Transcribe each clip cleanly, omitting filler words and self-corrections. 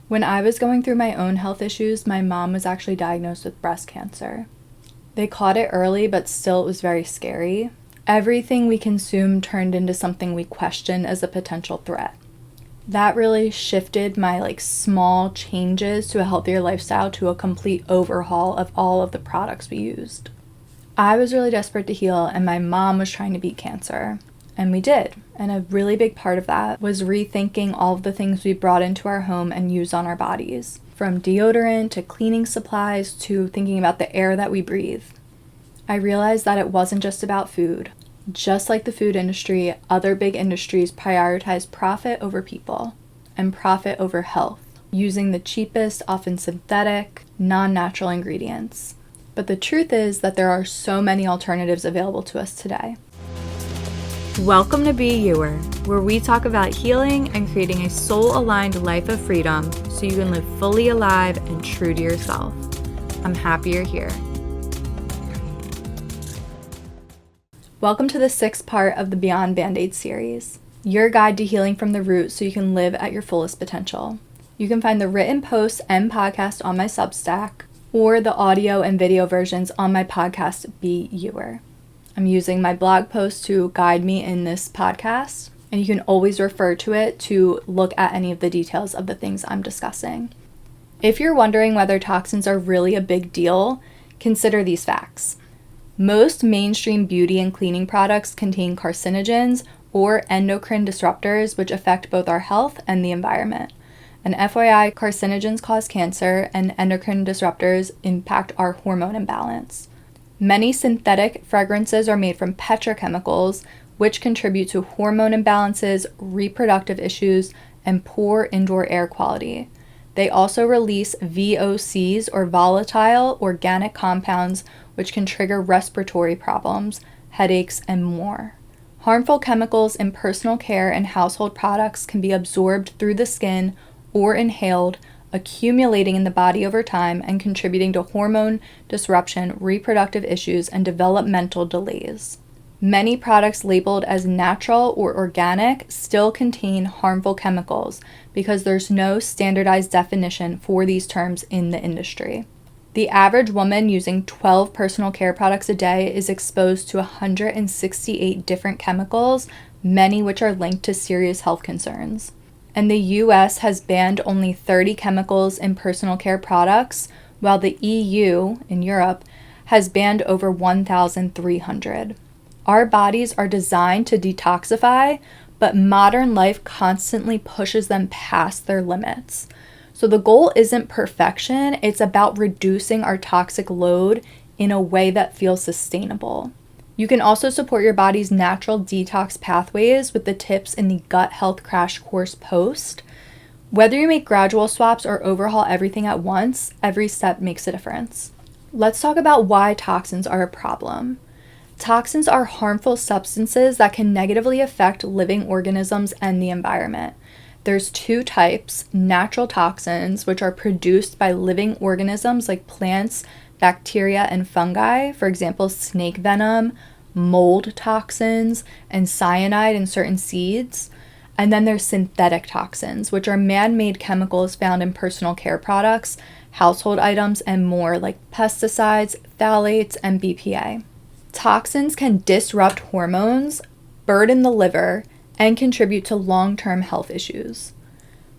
When I was going through my own health issues, my mom was actually diagnosed with breast cancer. They caught it early, but still it was very scary. Everything we consumed turned into something we questioned as a potential threat. That really shifted my small changes to a healthier lifestyle to a complete overhaul of all of the products we used. I was really desperate to heal, and my mom was trying to beat cancer. And we did. And a really big part of that was rethinking all of the things we brought into our home and used on our bodies. From deodorant to cleaning supplies to thinking about the air that we breathe. I realized that it wasn't just about food. Just like the food industry, other big industries prioritize profit over people and profit over health, using the cheapest, often synthetic, non-natural ingredients. But the truth is that there are so many alternatives available to us today. Welcome to Be Youer, where we talk about healing and creating a soul-aligned life of freedom so you can live fully alive and true to yourself. I'm happy you're here. Welcome to the 6th part of the Beyond Band-Aid series, your guide to healing from the root so you can live at your fullest potential. You can find the written posts and podcast on my Substack, or the audio and video versions on my podcast, Be Youer. I'm using my blog post to guide me in this podcast, and you can always refer to it to look at any of the details of the things I'm discussing. If you're wondering whether toxins are really a big deal, consider these facts. Most mainstream beauty and cleaning products contain carcinogens or endocrine disruptors, which affect both our health and the environment. And FYI, carcinogens cause cancer, and endocrine disruptors impact our hormone imbalance. Many synthetic fragrances are made from petrochemicals, which contribute to hormone imbalances, reproductive issues, and poor indoor air quality. They also release VOCs, or volatile organic compounds, which can trigger respiratory problems, headaches, and more. Harmful chemicals in personal care and household products can be absorbed through the skin or inhaled, accumulating in the body over time and contributing to hormone disruption, reproductive issues, and developmental delays. Many products labeled as natural or organic still contain harmful chemicals because there's no standardized definition for these terms in the industry. The average woman using 12 personal care products a day is exposed to 168 different chemicals, many which are linked to serious health concerns. And the US has banned only 30 chemicals in personal care products, while the EU, in Europe, has banned over 1,300. Our bodies are designed to detoxify, but modern life constantly pushes them past their limits. So the goal isn't perfection, it's about reducing our toxic load in a way that feels sustainable. You can also support your body's natural detox pathways with the tips in the Gut Health Crash Course post. Whether you make gradual swaps or overhaul everything at once, every step makes a difference. Let's talk about why toxins are a problem. Toxins are harmful substances that can negatively affect living organisms and the environment. There's 2 types: natural toxins, which are produced by living organisms like plants, bacteria, and fungi, for example, snake venom, mold toxins, and cyanide in certain seeds. And then there's synthetic toxins, which are man-made chemicals found in personal care products, household items, and more, like pesticides, phthalates, and BPA. Toxins can disrupt hormones, burden the liver, and contribute to long-term health issues.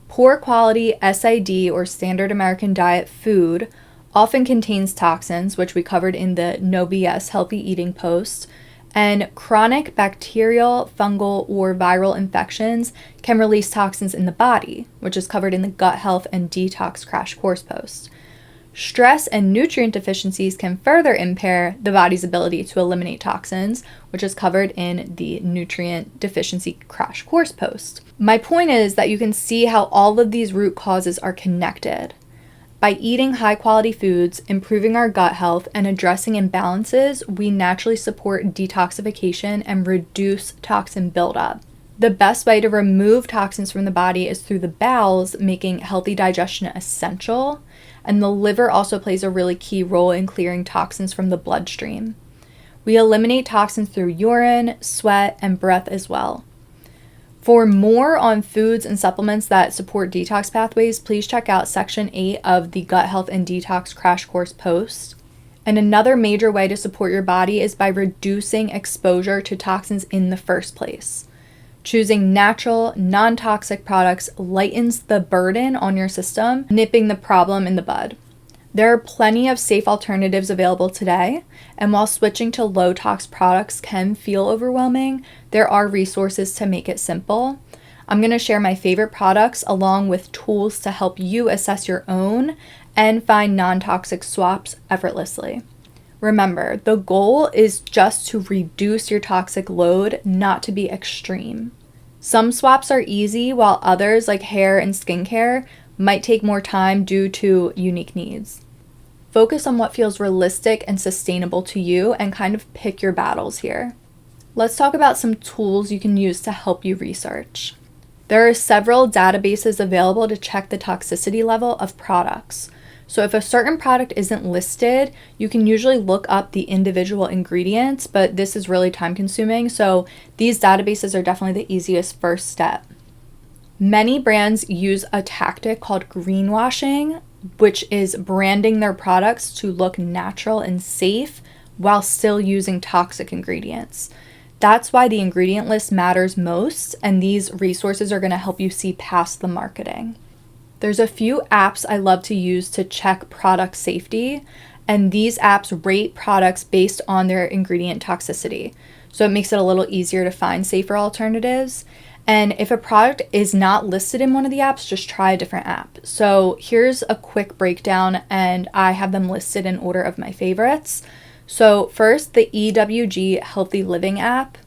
Poor quality SID, or standard American diet food, often contains toxins, which we covered in the No BS Healthy Eating post, and chronic bacterial, fungal, or viral infections can release toxins in the body, which is covered in the Gut Health and Detox Crash Course post. Stress and nutrient deficiencies can further impair the body's ability to eliminate toxins, which is covered in the Nutrient Deficiency Crash Course post. My point is that you can see how all of these root causes are connected. By eating high-quality foods, improving our gut health, and addressing imbalances, we naturally support detoxification and reduce toxin buildup. The best way to remove toxins from the body is through the bowels, making healthy digestion essential. And the liver also plays a really key role in clearing toxins from the bloodstream. We eliminate toxins through urine, sweat, and breath as well. For more on foods and supplements that support detox pathways, please check out section 8 of the Gut Health and Detox Crash Course post. And another major way to support your body is by reducing exposure to toxins in the first place. Choosing natural, non-toxic products lightens the burden on your system, nipping the problem in the bud. There are plenty of safe alternatives available today, and while switching to low-tox products can feel overwhelming, there are resources to make it simple. I'm going to share my favorite products along with tools to help you assess your own and find non-toxic swaps effortlessly. Remember, the goal is just to reduce your toxic load, not to be extreme. Some swaps are easy, while others, like hair and skincare, might take more time due to unique needs. Focus on what feels realistic and sustainable to you and kind of pick your battles here. Let's talk about some tools you can use to help you research. There are several databases available to check the toxicity level of products. So if a certain product isn't listed, you can usually look up the individual ingredients, but this is really time consuming. So these databases are definitely the easiest first step. Many brands use a tactic called greenwashing, which is branding their products to look natural and safe while still using toxic ingredients. That's why the ingredient list matters most, and these resources are going to help you see past the marketing. There's a few apps I love to use to check product safety, and these apps rate products based on their ingredient toxicity. So it makes it a little easier to find safer alternatives. And if a product is not listed in one of the apps, just try a different app. So here's a quick breakdown, and I have them listed in order of my favorites. So first, the EWG Healthy Living app.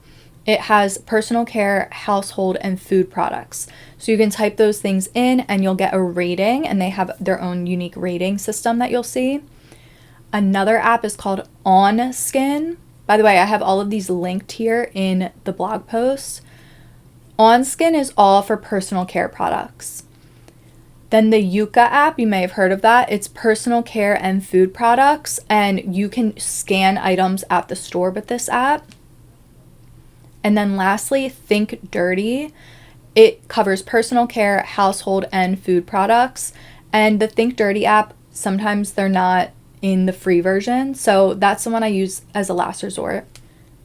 It has personal care, household, and food products. So you can type those things in and you'll get a rating, and they have their own unique rating system that you'll see. Another app is called On Skin. By the way, I have all of these linked here in the blog post. On Skin is all for personal care products. Then the Yuka app, you may have heard of that. It's personal care and food products, and you can scan items at the store with this app. And then lastly, Think Dirty. It covers personal care, household, and food products. And the Think Dirty app, sometimes they're not in the free version, so that's the one I use as a last resort.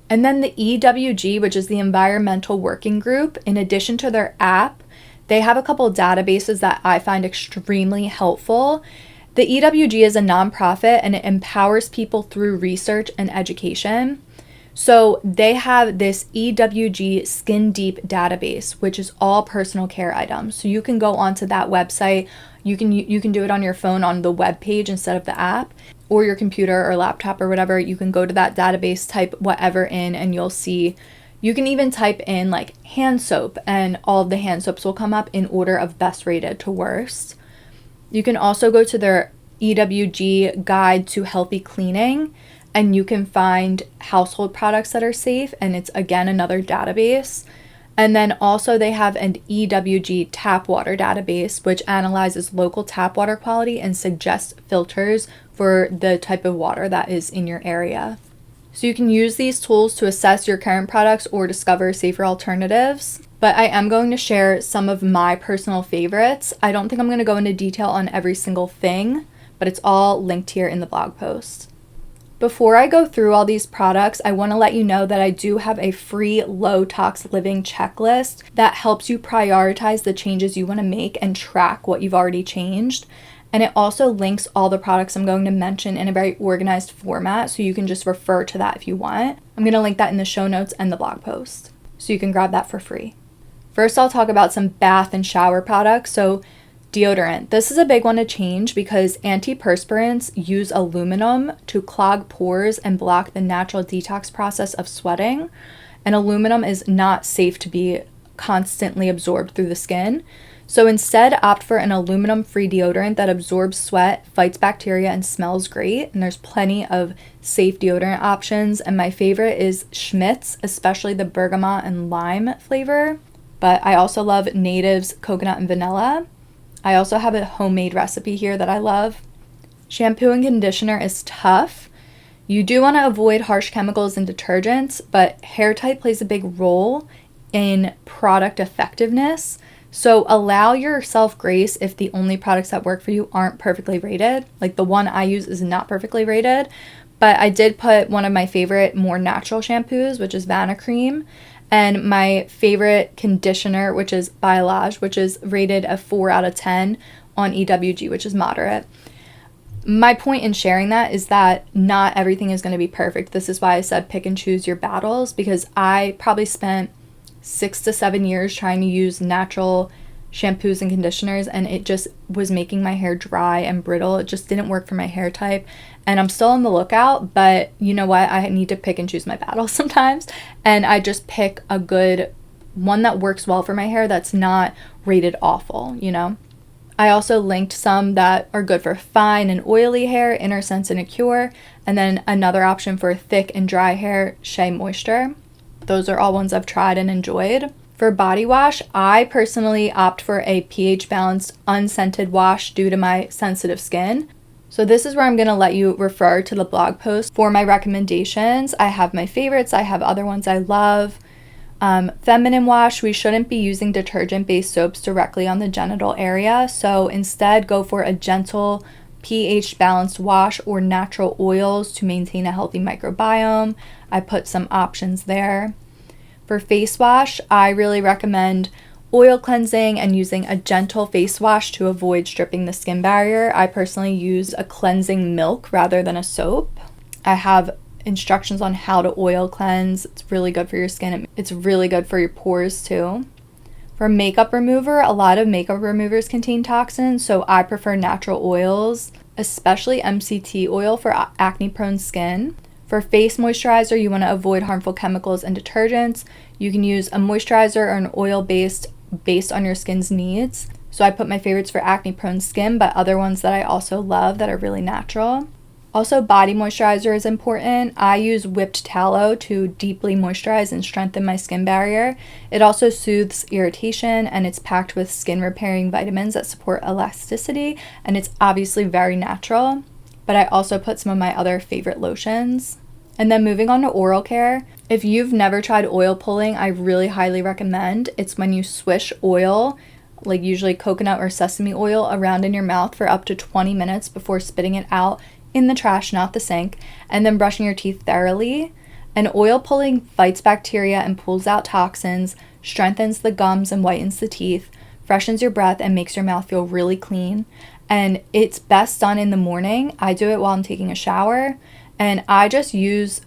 And then the EWG, which is the Environmental Working Group, in addition to their app, they have a couple databases that I find extremely helpful. The EWG is a nonprofit, and it empowers people through research and education. So they have this EWG Skin Deep database, which is all personal care items. So you can go onto that website. You can do it on your phone on the web page instead of the app, or your computer or laptop or whatever. You can go to that database, type whatever in, and you'll see. You can even type in like hand soap, and all of the hand soaps will come up in order of best rated to worst. You can also go to their EWG Guide to Healthy Cleaning, and you can find household products that are safe, and it's again another database. And then also they have an EWG tap water database, which analyzes local tap water quality and suggests filters for the type of water that is in your area. So you can use these tools to assess your current products or discover safer alternatives. But I am going to share some of my personal favorites. I don't think I'm going to go into detail on every single thing, but it's all linked here in the blog post. Before I go through all these products, I want to let you know that I do have a free low-tox living checklist that helps you prioritize the changes you want to make and track what you've already changed. And it also links all the products I'm going to mention in a very organized format, so you can just refer to that if you want. I'm going to link that in the show notes and the blog post, so you can grab that for free. First, I'll talk about some bath and shower products. So deodorant. This is a big one to change because antiperspirants use aluminum to clog pores and block the natural detox process of sweating. And aluminum is not safe to be constantly absorbed through the skin. So instead, opt for an aluminum-free deodorant that absorbs sweat, fights bacteria, and smells great. And there's plenty of safe deodorant options. And my favorite is Schmidt's, especially the bergamot and lime flavor. But I also love Native's coconut and vanilla. I also have a homemade recipe here that I love. Shampoo and conditioner is tough. You do want to avoid harsh chemicals and detergents, but hair type plays a big role in product effectiveness. So allow yourself grace if the only products that work for you aren't perfectly rated. Like the one I use is not perfectly rated, but I did put one of my favorite more natural shampoos, which is Vanicream, and my favorite conditioner, which is Biolage, which is rated a 4 out of 10 on EWG, which is moderate. My point in sharing that is that not everything is going to be perfect. This is why I said pick and choose your battles, because I probably spent 6 to 7 years trying to use natural shampoos and conditioners, and it just was making my hair dry and brittle. It just didn't work for my hair type, and I'm still on the lookout, but you know what? I need to pick and choose my battles sometimes, and I just pick a good one that works well for my hair that's not rated awful, you know? I also linked some that are good for fine and oily hair, Inner Sense and Acure, and then another option for thick and dry hair, Shea Moisture. Those are all ones I've tried and enjoyed. For body wash, I personally opt for a pH balanced unscented wash due to my sensitive skin. So this is where I'm going to let you refer to the blog post for my recommendations. I have my favorites. I have other ones I love. Feminine wash, we shouldn't be using detergent-based soaps directly on the genital area. So instead, go for a gentle pH balanced wash or natural oils to maintain a healthy microbiome. I put some options there. For face wash, I really recommend oil cleansing and using a gentle face wash to avoid stripping the skin barrier. I personally use a cleansing milk rather than a soap. I have instructions on how to oil cleanse. It's really good for your skin. It's really good for your pores too. For makeup remover, a lot of makeup removers contain toxins, so I prefer natural oils, especially MCT oil for acne prone skin. For face moisturizer, you want to avoid harmful chemicals and detergents. You can use a moisturizer or an oil based on your skin's needs. So I put my favorites for acne prone skin, but other ones that I also love that are really natural. Also, body moisturizer is important. I use whipped tallow to deeply moisturize and strengthen my skin barrier. It also soothes irritation, and it's packed with skin repairing vitamins that support elasticity, and it's obviously very natural. But I also put some of my other favorite lotions. And then moving on to oral care, if you've never tried oil pulling, I really highly recommend. It's when you swish oil, like usually coconut or sesame oil, around in your mouth for up to 20 minutes before spitting it out in the trash, not the sink, and then brushing your teeth thoroughly. And oil pulling fights bacteria and pulls out toxins, strengthens the gums and whitens the teeth, freshens your breath, and makes your mouth feel really clean. And it's best done in the morning. I do it while I'm taking a shower, and I just use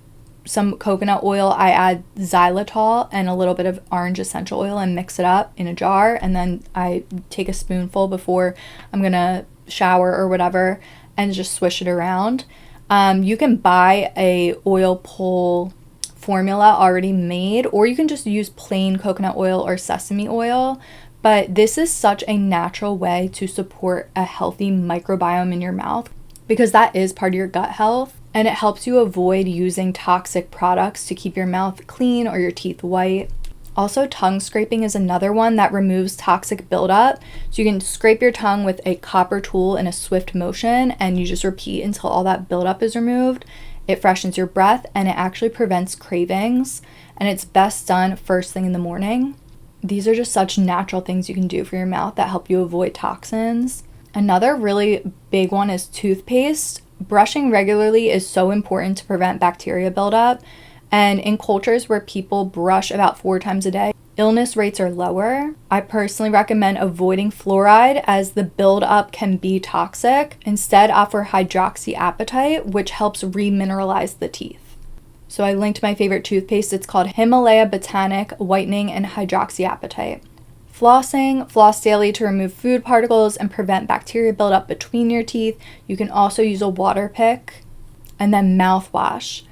some coconut oil. I add xylitol and a little bit of orange essential oil and mix it up in a jar, and then I take a spoonful before I'm gonna shower or whatever and just swish it around. You can buy a oil pull formula already made, or you can just use plain coconut oil or sesame oil. But this is such a natural way to support a healthy microbiome in your mouth, because that is part of your gut health, and it helps you avoid using toxic products to keep your mouth clean or your teeth white. Also, tongue scraping is another one that removes toxic buildup. So you can scrape your tongue with a copper tool in a swift motion, and you just repeat until all that buildup is removed. It freshens your breath, and it actually prevents cravings, and it's best done first thing in the morning. These are just such natural things you can do for your mouth that help you avoid toxins. Another really big one is toothpaste. Brushing regularly is so important to prevent bacteria buildup. And in cultures where people brush about 4 times a day, illness rates are lower. I personally recommend avoiding fluoride as the buildup can be toxic. Instead, opt for hydroxyapatite, which helps remineralize the teeth. So I linked my favorite toothpaste. It's called Himalaya Botanic Whitening and Hydroxyapatite. Flossing, floss daily to remove food particles and prevent bacteria buildup between your teeth. You can also use a water pick. And then mouthwash.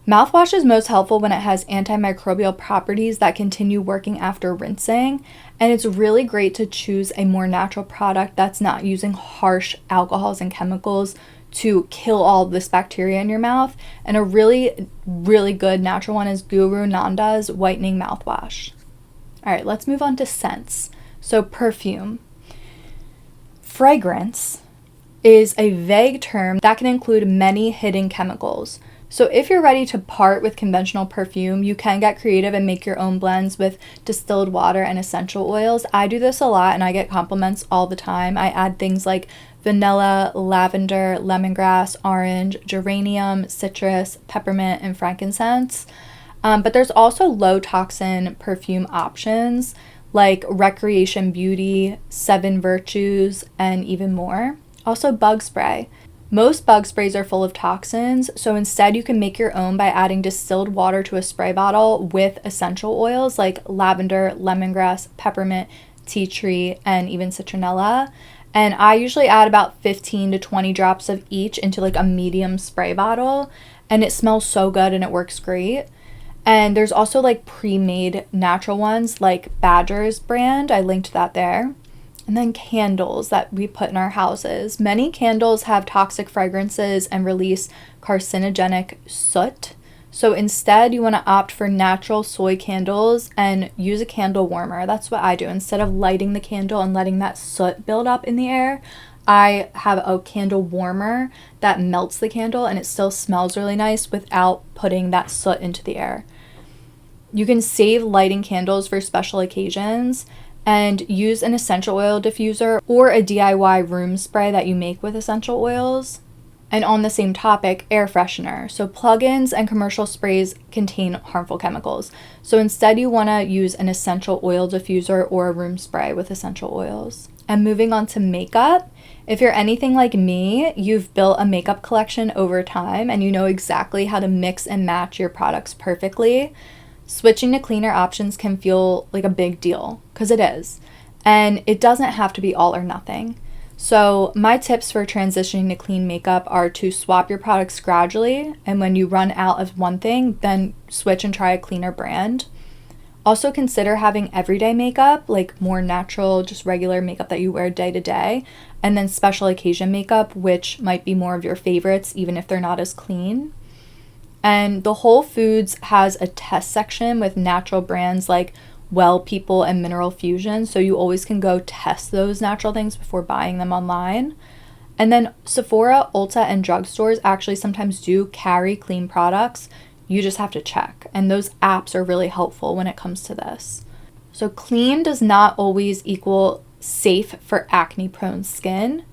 Mouthwash is most helpful when it has antimicrobial properties that continue working after rinsing, and it's really great to choose a more natural product that's not using harsh alcohols and chemicals to kill all this bacteria in your mouth. And a really, really good natural one is Guru Nanda's Whitening Mouthwash. All right, let's move on to scents. So perfume. Fragrance is a vague term that can include many hidden chemicals. So if you're ready to part with conventional perfume, you can get creative and make your own blends with distilled water and essential oils. I do this a lot and I get compliments all the time. I add things like vanilla, lavender, lemongrass, orange, geranium, citrus, peppermint, and frankincense. But there's also low toxin perfume options like Recreation Beauty, Seven Virtues, and even more. Also bug spray. Most bug sprays are full of toxins, so instead you can make your own by adding distilled water to a spray bottle with essential oils like lavender, lemongrass, peppermint, tea tree, and even citronella. And I usually add about 15 to 20 drops of each into like a medium spray bottle, and it smells so good and it works great. And there's also like pre-made natural ones like Badger's brand. I linked that there. And then candles that we put in our houses. Many candles have toxic fragrances and release carcinogenic soot. So instead, you want to opt for natural soy candles and use a candle warmer. That's what I do. Instead of lighting the candle and letting that soot build up in the air, I have a candle warmer that melts the candle and it still smells really nice without putting that soot into the air. You can save lighting candles for special occasions and use an essential oil diffuser or a DIY room spray that you make with essential oils. And on the same topic, air freshener. So plug-ins and commercial sprays contain harmful chemicals. So instead you want to use an essential oil diffuser or a room spray with essential oils. And moving on to makeup, if you're anything like me, you've built a makeup collection over time and you know exactly how to mix and match your products perfectly. Switching to cleaner options can feel like a big deal, because it is. And it doesn't have to be all or nothing. So my tips for transitioning to clean makeup are to swap your products gradually, and when you run out of one thing, then switch and try a cleaner brand. Also consider having everyday makeup, like more natural, just regular makeup that you wear day to day, and then special occasion makeup, which might be more of your favorites, even if they're not as clean. And the Whole Foods has a test section with natural brands like Well People and Mineral Fusion, so you always can go test those natural things before buying them online. And then Sephora, Ulta, and drugstores actually sometimes do carry clean products. You just have to check, and those apps are really helpful when it comes to this. So clean does not always equal safe for acne-prone skin.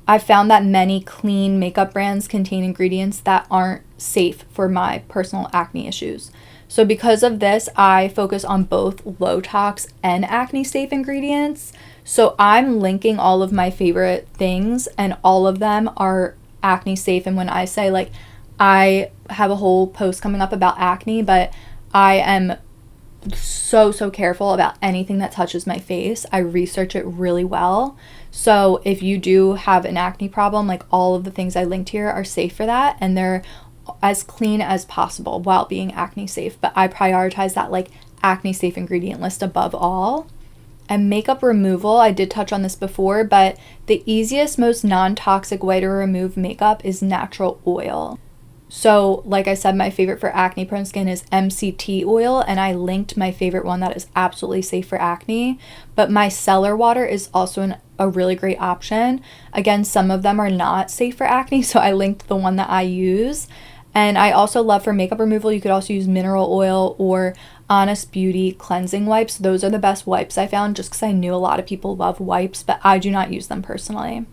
I've found that many clean makeup brands contain ingredients that aren't safe for my personal acne issues. So because of this, I focus on both Low-Tox and acne-safe ingredients. So I'm linking all of my favorite things, and all of them are acne-safe. And when I say, like, I have a whole post coming up about acne, but I am so careful about anything that touches my face. I research it really well. So if you do have an acne problem, like, all of the things I linked here are safe for that, and they're as clean as possible while being acne safe. But I prioritize that like acne safe ingredient list above all. And makeup removal, I did touch on this before, but the easiest, most non-toxic way to remove makeup is natural oil. So like I said, my favorite for acne prone skin is MCT oil, and I linked my favorite one that is absolutely safe for acne. But micellar water is also a really great option. Again, some of them are not safe for acne, so I linked the one that I use. And I also love for makeup removal, you could also use mineral oil or Honest Beauty cleansing wipes. Those are the best wipes I found, just because I knew a lot of people love wipes, but I do not use them personally.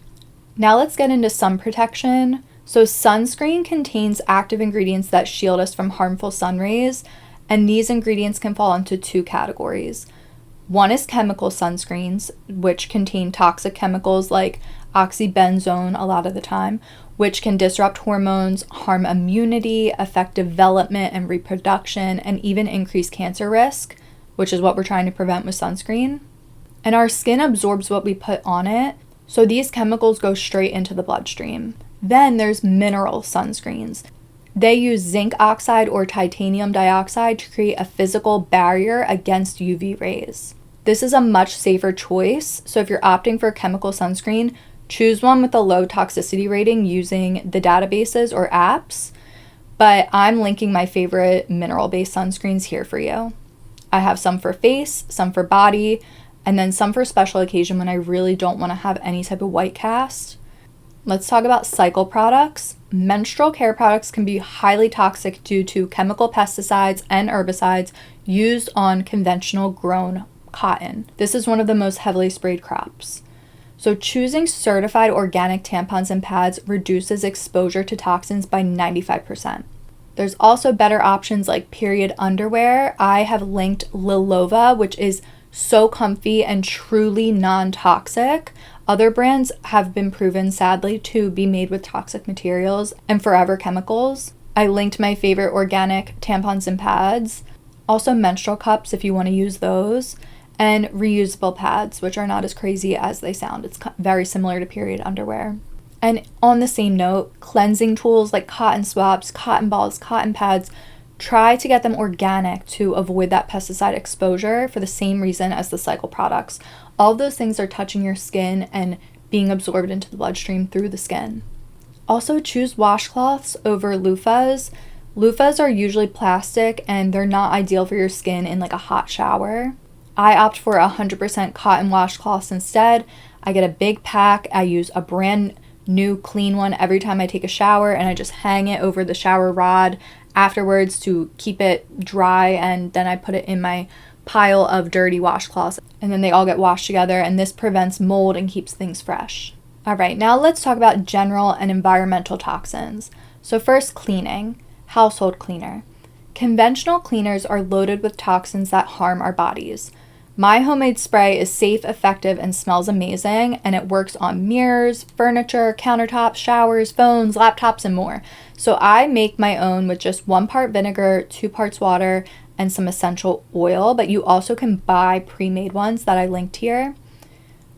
Now let's get into sun protection. So sunscreen contains active ingredients that shield us from harmful sun rays, and these ingredients can fall into two categories. One is chemical sunscreens, which contain toxic chemicals like oxybenzone a lot of the time, which can disrupt hormones, harm immunity, affect development and reproduction, and even increase cancer risk, which is what we're trying to prevent with sunscreen. And our skin absorbs what we put on it, so these chemicals go straight into the bloodstream. Then there's mineral sunscreens. They use zinc oxide or titanium dioxide to create a physical barrier against UV rays. This is a much safer choice, so if you're opting for a chemical sunscreen, choose one with a low toxicity rating using the databases or apps. But I'm linking my favorite mineral-based sunscreens here for you. I have some for face, some for body, and then some for special occasion when I really don't want to have any type of white cast. Let's talk about cycle products. Menstrual care products can be highly toxic due to chemical pesticides and herbicides used on conventional grown cotton. This is one of the most heavily sprayed crops. So choosing certified organic tampons and pads reduces exposure to toxins by 95%. There's also better options like period underwear. I have linked Lilova, which is so comfy and truly non-toxic. Other brands have been proven, sadly, to be made with toxic materials and forever chemicals. I linked my favorite organic tampons and pads. Also menstrual cups if you want to use those. And reusable pads, which are not as crazy as they sound. It's very similar to period underwear. And on the same note, cleansing tools like cotton swabs, cotton balls, cotton pads, try to get them organic to avoid that pesticide exposure for the same reason as the cycle products. All of those things are touching your skin and being absorbed into the bloodstream through the skin. Also, choose washcloths over loofahs. Loofahs are usually plastic and they're not ideal for your skin in like a hot shower. I opt for 100% cotton washcloths instead. I get a big pack. I use a brand new clean one every time I take a shower, and I just hang it over the shower rod afterwards to keep it dry, and then I put it in my pile of dirty washcloths, and then they all get washed together, and this prevents mold and keeps things fresh. All right, now let's talk about general and environmental toxins. So first, cleaning. Household cleaner. Conventional cleaners are loaded with toxins that harm our bodies. My homemade spray is safe, effective, and smells amazing, and it works on mirrors, furniture, countertops, showers, phones, laptops, and more. So I make my own with just 1 part vinegar, 2 parts water, and some essential oil, but you also can buy pre-made ones that I linked here.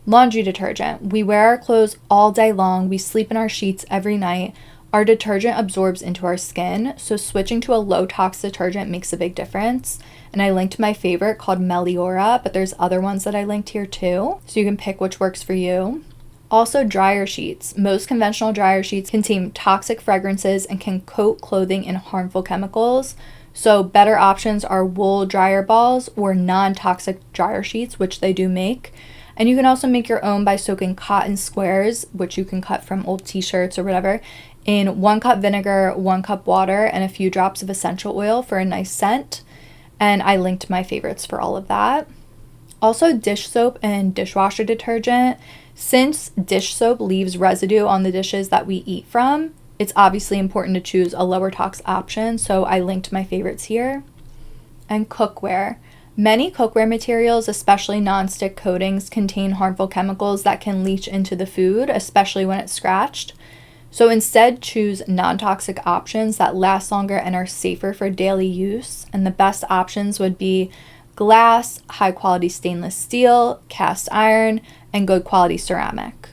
Laundry detergent. We wear our clothes all day long. We sleep in our sheets every night. Our detergent absorbs into our skin, so switching to a low-tox detergent makes a big difference. And I linked my favorite called Meliora, but there's other ones that I linked here too, so you can pick which works for you. Also, dryer sheets. Most conventional dryer sheets contain toxic fragrances and can coat clothing in harmful chemicals. So better options are wool dryer balls or non-toxic dryer sheets, which they do make. And you can also make your own by soaking cotton squares, which you can cut from old t-shirts or whatever, in 1 cup vinegar, 1 cup water, and a few drops of essential oil for a nice scent. And I linked my favorites for all of that. Also, dish soap and dishwasher detergent. Since dish soap leaves residue on the dishes that we eat from, it's obviously important to choose a lower tox option, so I linked my favorites here. And cookware. Many cookware materials, especially non-stick coatings, contain harmful chemicals that can leach into the food, especially when it's scratched. So instead, choose non-toxic options that last longer and are safer for daily use. And the best options would be glass, high-quality stainless steel, cast iron, and good quality ceramic.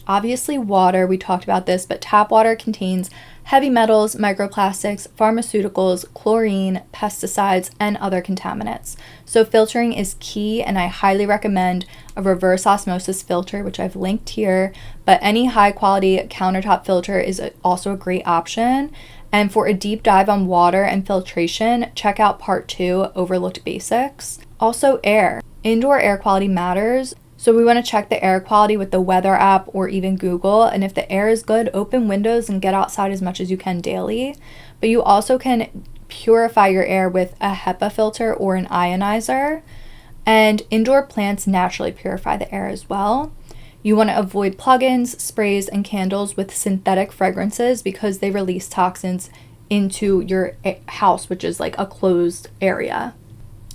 Obviously, water, we talked about this, but tap water contains heavy metals, microplastics, pharmaceuticals, chlorine, pesticides, and other contaminants. So filtering is key, and I highly recommend a reverse osmosis filter, which I've linked here, but any high quality countertop filter is also a great option. And for a deep dive on water and filtration, check out part 2, Overlooked Basics. Also, air. Indoor air quality matters. So we want to check the air quality with the weather app or even Google. And if the air is good, open windows and get outside as much as you can daily. But you also can purify your air with a HEPA filter or an ionizer. And indoor plants naturally purify the air as well. You want to avoid plugins, sprays, and candles with synthetic fragrances because they release toxins into your house, which is like a closed area.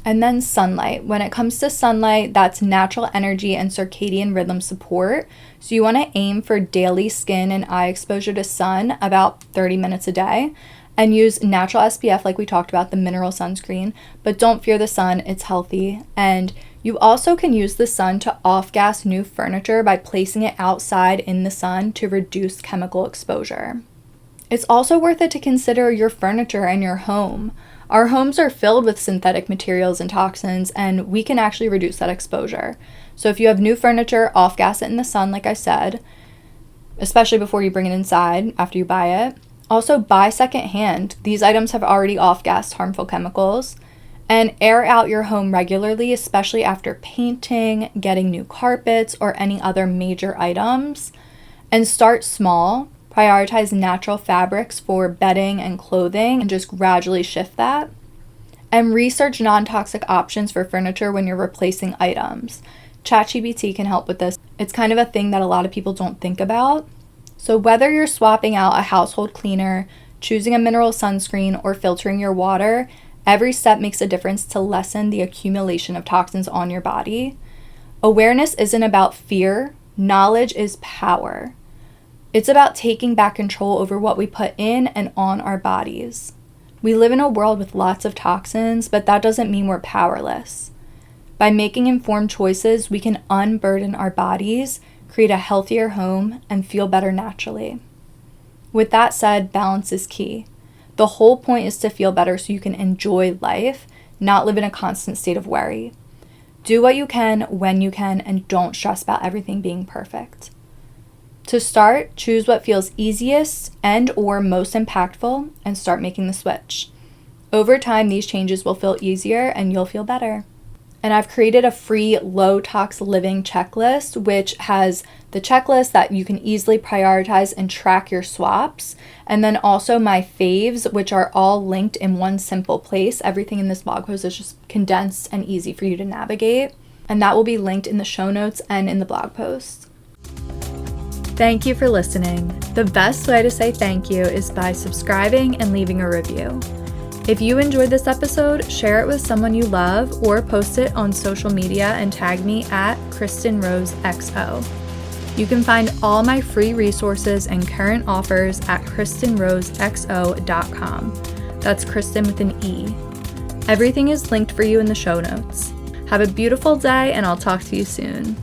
And then sunlight. When it comes to sunlight, that's natural energy and circadian rhythm support. So you want to aim for daily skin and eye exposure to sun about 30 minutes a day. And use natural SPF like we talked about, the mineral sunscreen. But don't fear the sun, it's healthy. And you also can use the sun to off-gas new furniture by placing it outside in the sun to reduce chemical exposure. It's also worth it to consider your furniture and your home. Our homes are filled with synthetic materials and toxins, and we can actually reduce that exposure. So if you have new furniture, off-gas it in the sun, like I said, especially before you bring it inside after you buy it. Also, buy secondhand. These items have already off-gassed harmful chemicals. And air out your home regularly, especially after painting, getting new carpets, or any other major items. And start small. Prioritize natural fabrics for bedding and clothing and just gradually shift that. And research non-toxic options for furniture when you're replacing items. ChatGPT can help with this. It's kind of a thing that a lot of people don't think about. So whether you're swapping out a household cleaner, choosing a mineral sunscreen, or filtering your water, every step makes a difference to lessen the accumulation of toxins on your body. Awareness isn't about fear. Knowledge is power. It's about taking back control over what we put in and on our bodies. We live in a world with lots of toxins, but that doesn't mean we're powerless. By making informed choices, we can unburden our bodies, create a healthier home, and feel better naturally. With that said, balance is key. The whole point is to feel better so you can enjoy life, not live in a constant state of worry. Do what you can, when you can, and don't stress about everything being perfect. To start, choose what feels easiest and or most impactful and start making the switch. Over time, these changes will feel easier and you'll feel better. And I've created a free Low-Tox living checklist, which has the checklist that you can easily prioritize and track your swaps. And then also my faves, which are all linked in one simple place. Everything in this blog post is just condensed and easy for you to navigate. And that will be linked in the show notes and in the blog post. Thank you for listening. The best way to say thank you is by subscribing and leaving a review. If you enjoyed this episode, share it with someone you love or post it on social media and tag me at KristenRoseXO. You can find all my free resources and current offers at KristenRoseXO.com. That's Kristen with an E. Everything is linked for you in the show notes. Have a beautiful day, and I'll talk to you soon.